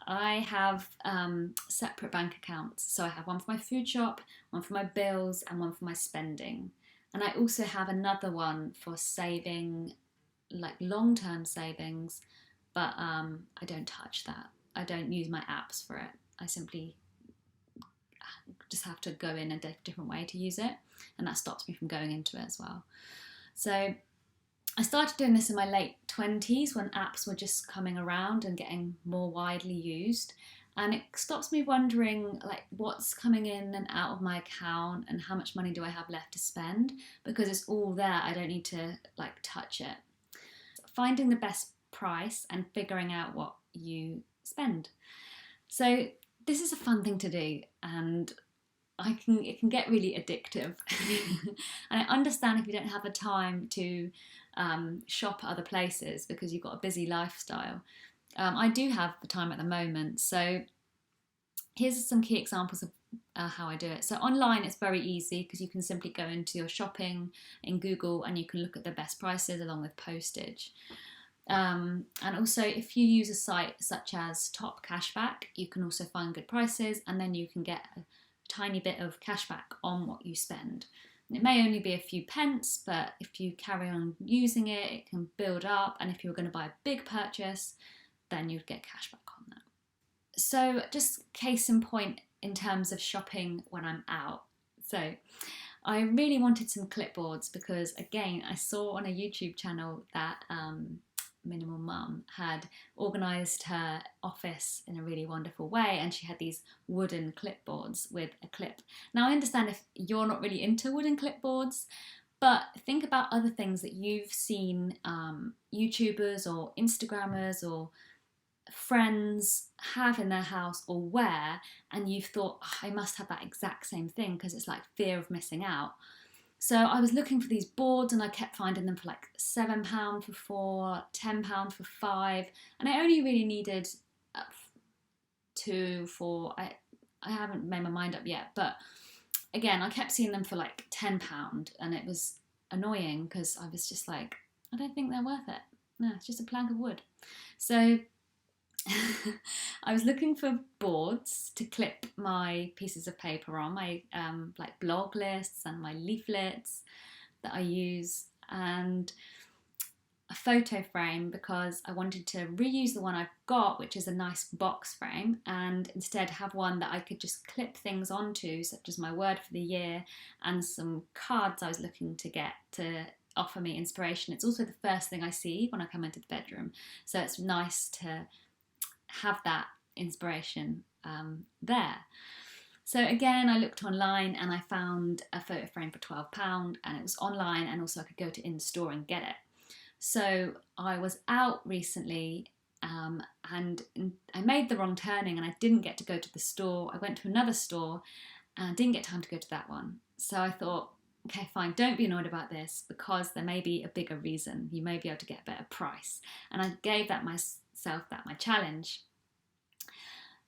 I have separate bank accounts. So I have one for my food shop, one for my bills, and one for my spending. And I also have another one for saving, like long-term savings, but I don't touch that. I don't use my apps for it. I simply just have to go in a different way to use it, and that stops me from going into it as well. So I started doing this in my late 20s when apps were just coming around and getting more widely used. And it stops me wondering like what's coming in and out of my account and how much money do I have left to spend, because it's all there. I don't need to like touch it. Finding the best price and figuring out what you spend. So this is a fun thing to do, and it can get really addictive. And I understand if you don't have the time to shop at other places because you've got a busy lifestyle. I do have the time at the moment, so here's some key examples of how I do it. So online it's very easy because you can simply go into your shopping in Google and you can look at the best prices along with postage. And also if you use a site such as Top Cashback, you can also find good prices, and then you can get a tiny bit of cashback on what you spend. It may only be a few pence, but if you carry on using it, it can build up, and if you were going to buy a big purchase, then you'd get cashback on that. So just case in point in terms of shopping when I'm out. So I really wanted some clipboards because, again, I saw on a YouTube channel that Minimal Mum had organised her office in a really wonderful way, and she had these wooden clipboards with a clip. Now I understand if you're not really into wooden clipboards, but think about other things that you've seen YouTubers or Instagrammers or friends have in their house or wear, and you've thought, oh, I must have that exact same thing, because it's like fear of missing out. So I was looking for these boards and I kept finding them for like £7 for 4, £10 for 5, and I only really needed 2 for, I haven't made my mind up yet, but again, I kept seeing them for like £10, and it was annoying because I was just like, I don't think they're worth it. No, it's just a plank of wood. So I was looking for boards to clip my pieces of paper on, my like blog lists and my leaflets that I use, and a photo frame because I wanted to reuse the one I've got, which is a nice box frame, and instead have one that I could just clip things onto, such as my word for the year and some cards I was looking to get to offer me inspiration. It's also the first thing I see when I come into the bedroom, so it's nice to have that inspiration there. So again, I looked online and I found a photo frame for £12, and it was online, and also I could go to in-store and get it. So I was out recently and I made the wrong turning and I didn't get to go to the store. I went to another store and I didn't get time to go to that one. So I thought, okay, fine, don't be annoyed about this, because there may be a bigger reason. You may be able to get a better price. And I gave that myself my challenge.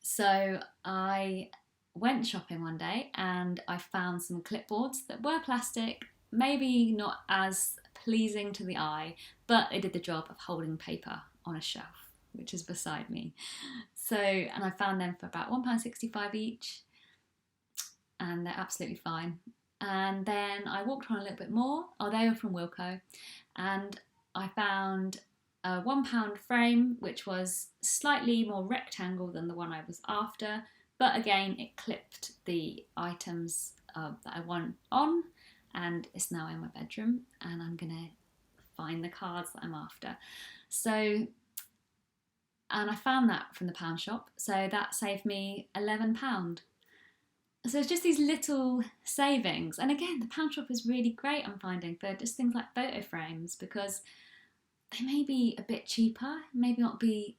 So I went shopping one day and I found some clipboards that were plastic, maybe not as pleasing to the eye, but they did the job of holding paper on a shelf, which is beside me. So, and I found them for about £1.65 each, and they're absolutely fine. And then I walked around a little bit more. Oh, they were from Wilko, and I found a £1 frame, which was slightly more rectangle than the one I was after, but again, it clipped the items that I want on, and it's now in my bedroom, and I'm gonna find the cards that I'm after. So, and I found that from the pound shop, so that saved me £11. So it's just these little savings, and again, the pound shop is really great, I'm finding, for just things like photo frames, because they may be a bit cheaper, maybe not be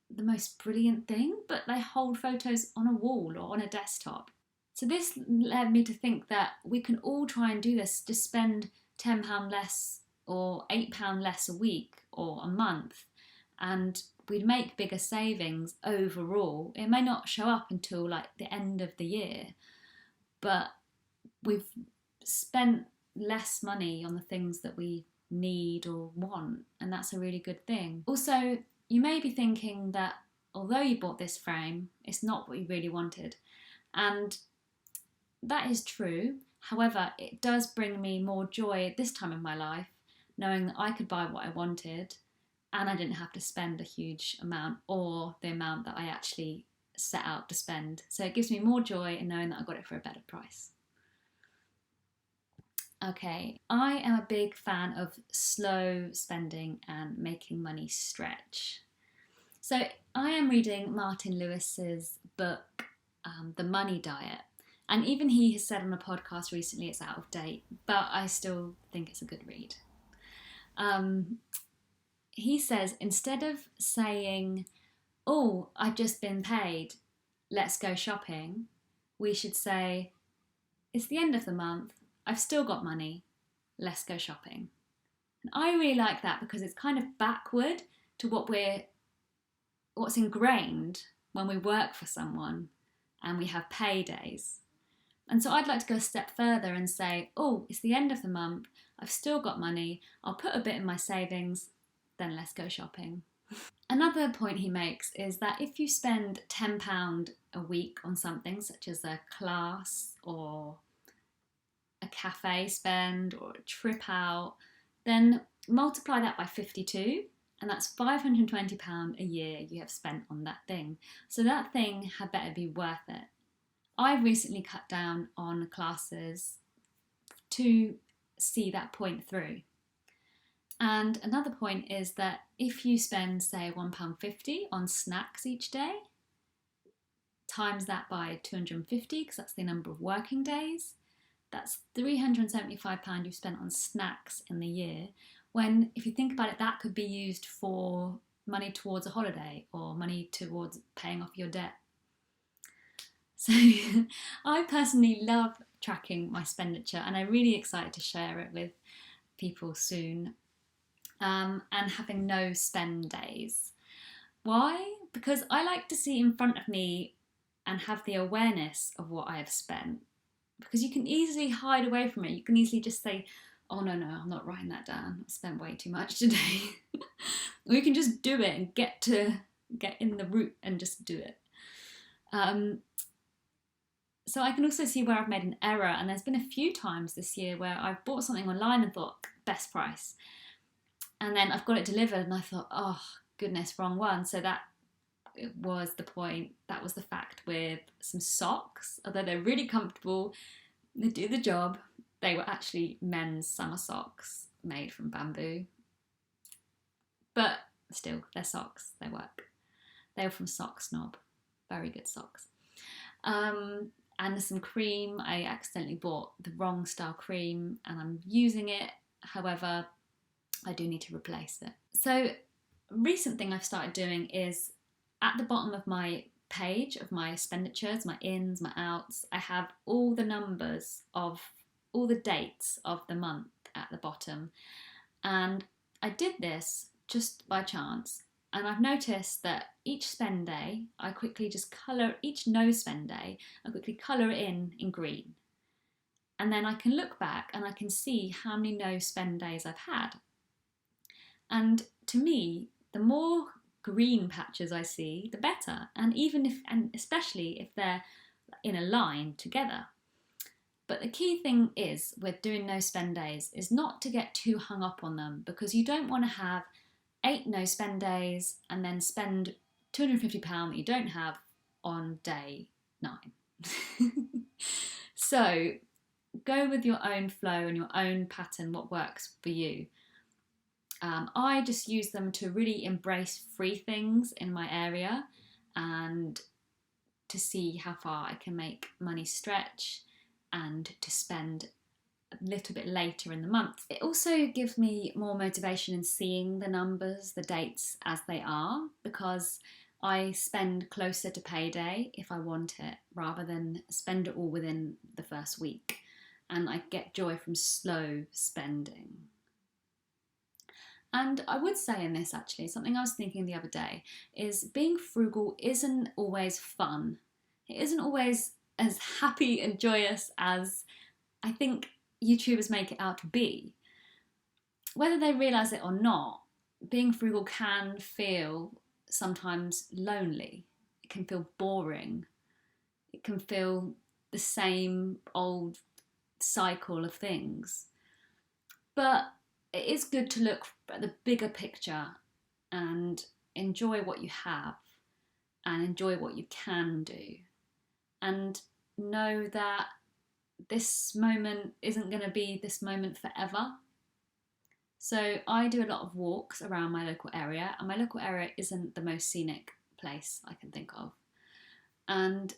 the most brilliant thing, but they hold photos on a wall or on a desktop. So this led me to think that we can all try and do this, just spend £10 less or £8 less a week or a month, and we'd make bigger savings overall. It may not show up until like the end of the year, but we've spent less money on the things that we need or want, and that's a really good thing. Also, you may be thinking that although you bought this frame, it's not what you really wanted. And that is true. However, it does bring me more joy at this time of my life, knowing that I could buy what I wanted and I didn't have to spend a huge amount or the amount that I actually set out to spend. So it gives me more joy in knowing that I got it for a better price. Okay, I am a big fan of slow spending and making money stretch. So I am reading Martin Lewis's book, The Money Diet. And even he has said on a podcast recently it's out of date, but I still think it's a good read. He says, instead of saying, oh, I've just been paid, let's go shopping, we should say, it's the end of the month, I've still got money, let's go shopping. And I really like that because it's kind of backward to what's ingrained when we work for someone and we have paydays. And so I'd like to go a step further and say, oh, it's the end of the month, I've still got money, I'll put a bit in my savings, then let's go shopping. Another point he makes is that if you spend £10 a week on something such as a class or a cafe spend or a trip out, then multiply that by 52 and that's £520 a year you have spent on that thing. So that thing had better be worth it. I've recently cut down on classes to see that point through. And another point is that if you spend, say, £1.50 on snacks each day, times that by 250, because that's the number of working days, that's £375 you've spent on snacks in the year, when, if you think about it, that could be used for money towards a holiday or money towards paying off your debt. So I personally love tracking my expenditure and I'm really excited to share it with people soon. And having no spend days. Why? Because I like to see in front of me and have the awareness of what I have spent. Because you can easily hide away from it. You can easily just say, oh no, I'm not writing that down. I spent way too much today. Or you can just do it and get in the route and just do it. So I can also see where I've made an error. And there's been a few times this year where I've bought something online and thought, best price. And then I've got it delivered and I thought, oh, goodness, wrong one. So that was the point. That was the fact with some socks. Although they're really comfortable, they do the job. They were actually men's summer socks made from bamboo. But still, they're socks. They work. They were from Sock Snob. Very good socks. And some cream. I accidentally bought the wrong style cream and I'm using it. However, I do need to replace it. So a recent thing I've started doing is at the bottom of my page of my expenditures, my ins, my outs, I have all the numbers of all the dates of the month at the bottom. And I did this just by chance. And I've noticed that each spend day, I quickly just colour, each no spend day, I quickly colour in green. And then I can look back and I can see how many no spend days I've had. And to me, the more green patches I see, the better. And especially if they're in a line together. But the key thing is with doing no spend days is not to get too hung up on them because you don't want to have 8 no spend days and then spend £250 that you don't have on day 9. So go with your own flow and your own pattern, what works for you. I just use them to really embrace free things in my area and to see how far I can make money stretch and to spend a little bit later in the month. It also gives me more motivation in seeing the numbers, the dates as they are, because I spend closer to payday if I want it rather than spend it all within the first week. And I get joy from slow spending. And I would say in this actually, something I was thinking the other day, is being frugal isn't always fun. It isn't always as happy and joyous as I think YouTubers make it out to be. Whether they realise it or not, being frugal can feel sometimes lonely. It can feel boring. It can feel the same old cycle of things. But it is good to look at the bigger picture and enjoy what you have and enjoy what you can do. And know that this moment isn't going to be this moment forever. So I do a lot of walks around my local area, and my local area isn't the most scenic place I can think of. And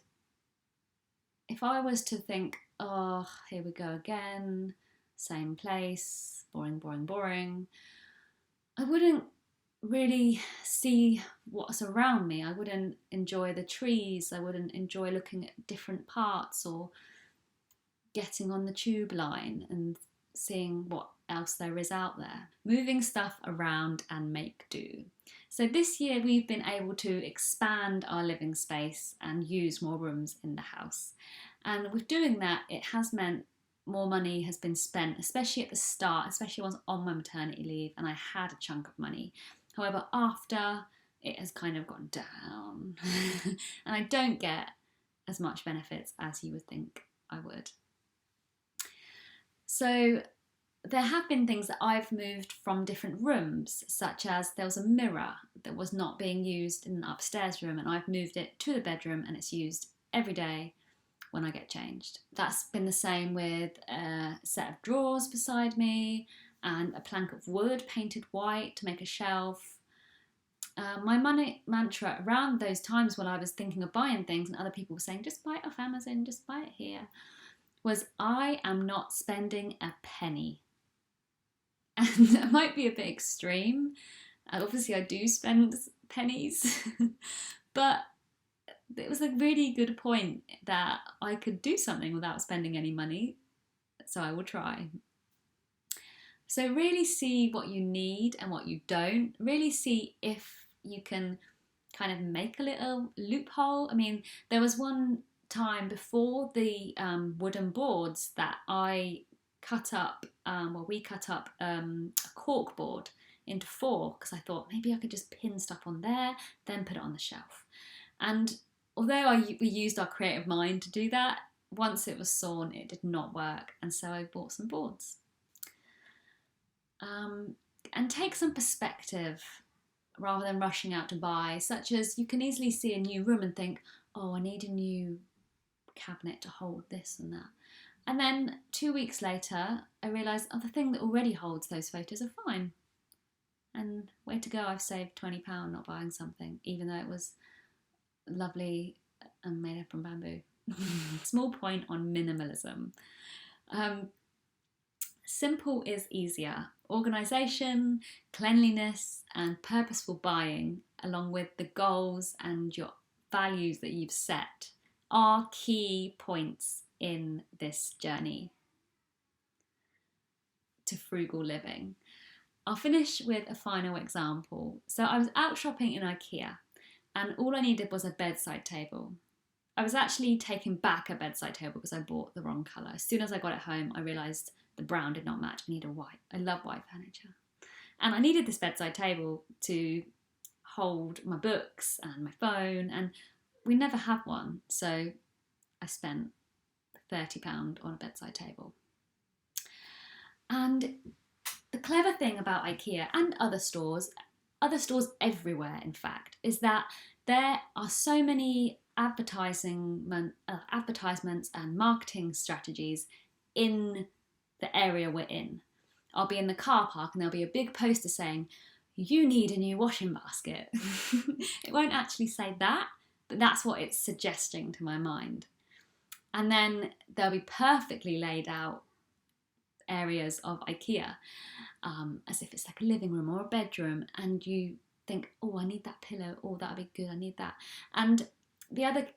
if I was to think, oh, here we go again, same place, boring, boring, boring, I wouldn't really see what's around me. I wouldn't enjoy the trees. I wouldn't enjoy looking at different parts or getting on the tube line and seeing what else there is out there. Moving stuff around and make do. So this year we've been able to expand our living space and use more rooms in the house. And with doing that, it has meant more money has been spent, especially at the start, especially once on my maternity leave and I had a chunk of money. However, after, it has kind of gone down and I don't get as much benefits as you would think I would. So there have been things that I've moved from different rooms, such as there was a mirror that was not being used in an upstairs room and I've moved it to the bedroom and it's used every day when I get changed. That's been the same with a set of drawers beside me and a plank of wood painted white to make a shelf. My money mantra around those times when I was thinking of buying things and other people were saying, just buy it off Amazon, just buy it here, was I am not spending a penny. And that might be a bit extreme. Obviously I do spend pennies, but it was a really good point that I could do something without spending any money, so I will try. So really see what you need and what you don't. Really see if you can kind of make a little loophole. I mean, there was one time before the wooden boards that I cut up, we cut up a cork board into 4 because I thought maybe I could just pin stuff on there, then put it on the shelf. And although we used our creative mind to do that, once it was sawn, it did not work, and so I bought some boards. And take some perspective rather than rushing out to buy, such as you can easily see a new room and think, oh, I need a new cabinet to hold this and that. And then 2 weeks later, I realised, oh, the thing that already holds those photos are fine. And way to go, I've saved £20 not buying something, even though it was lovely and made up from bamboo. Small point on minimalism. Simple is easier. Organisation, cleanliness and purposeful buying, along with the goals and your values that you've set, are key points in this journey to frugal living. I'll finish with a final example. So I was out shopping in Ikea and all I needed was a bedside table. I was actually taking back a bedside table because I bought the wrong colour. As soon as I got it home, I realised the brown did not match. I needed white. I love white furniture. And I needed this bedside table to hold my books and my phone, and we never had one. So I spent £30 on a bedside table. And the clever thing about Ikea and other stores everywhere, in fact, is that there are so many advertisements and marketing strategies in the area we're in. I'll be in the car park and there'll be a big poster saying, you need a new washing basket. It won't actually say that, but that's what it's suggesting to my mind. And then there'll be perfectly laid out areas of Ikea, as if it's like a living room or a bedroom, and you think, oh, I need that pillow, oh, that'd be good, I need that. And the other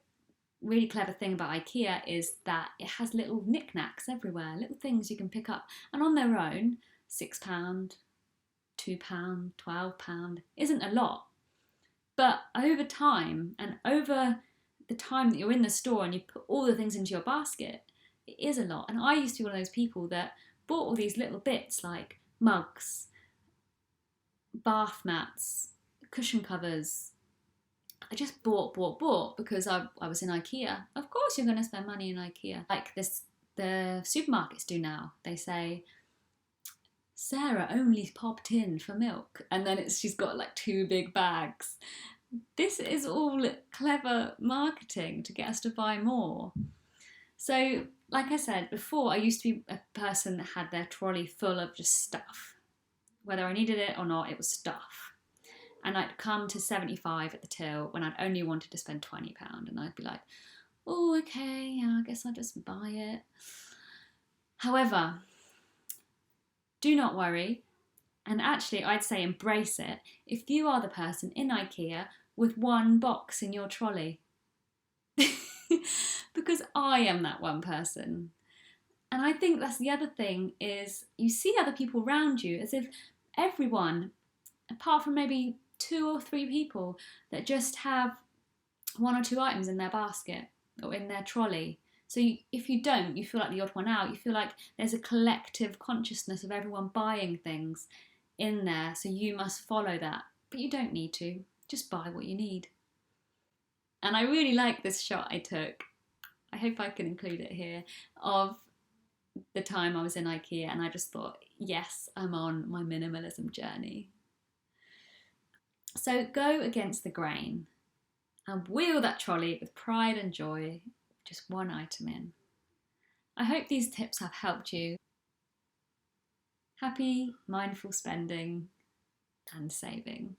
really clever thing about Ikea is that it has little knickknacks everywhere, little things you can pick up, and on their own, £6, £2, £12 isn't a lot. But over time, and over the time that you're in the store and you put all the things into your basket, it is a lot. And I used to be one of those people that bought all these little bits like mugs, bath mats, cushion covers, I just bought because I was in Ikea. Of course, you're going to spend money in Ikea. Like this, the supermarkets do now. They say, Sarah only popped in for milk, and then she's got like 2 big bags. This is all clever marketing to get us to buy more. So, like I said before, I used to be a person that had their trolley full of just stuff. Whether I needed it or not, it was stuff. And I'd come to 75 at the till when I'd only wanted to spend £20, and I'd be like, oh, okay, yeah, I guess I'll just buy it. However, do not worry, and actually I'd say embrace it if you are the person in Ikea with one box in your trolley. Because I am that one person. And I think that's the other thing, is you see other people around you as if everyone, apart from maybe 2 or 3 people, that just have 1 or 2 items in their basket or in their trolley. So if you don't, you feel like the odd one out. You feel like there's a collective consciousness of everyone buying things in there, so you must follow that. But you don't need to. Just buy what you need. And I really like this shot I took. I hope I can include it here, of the time I was in Ikea, and I just thought, yes, I'm on my minimalism journey. So go against the grain and wheel that trolley with pride and joy, just one item in. I hope these tips have helped you. Happy, mindful spending and saving.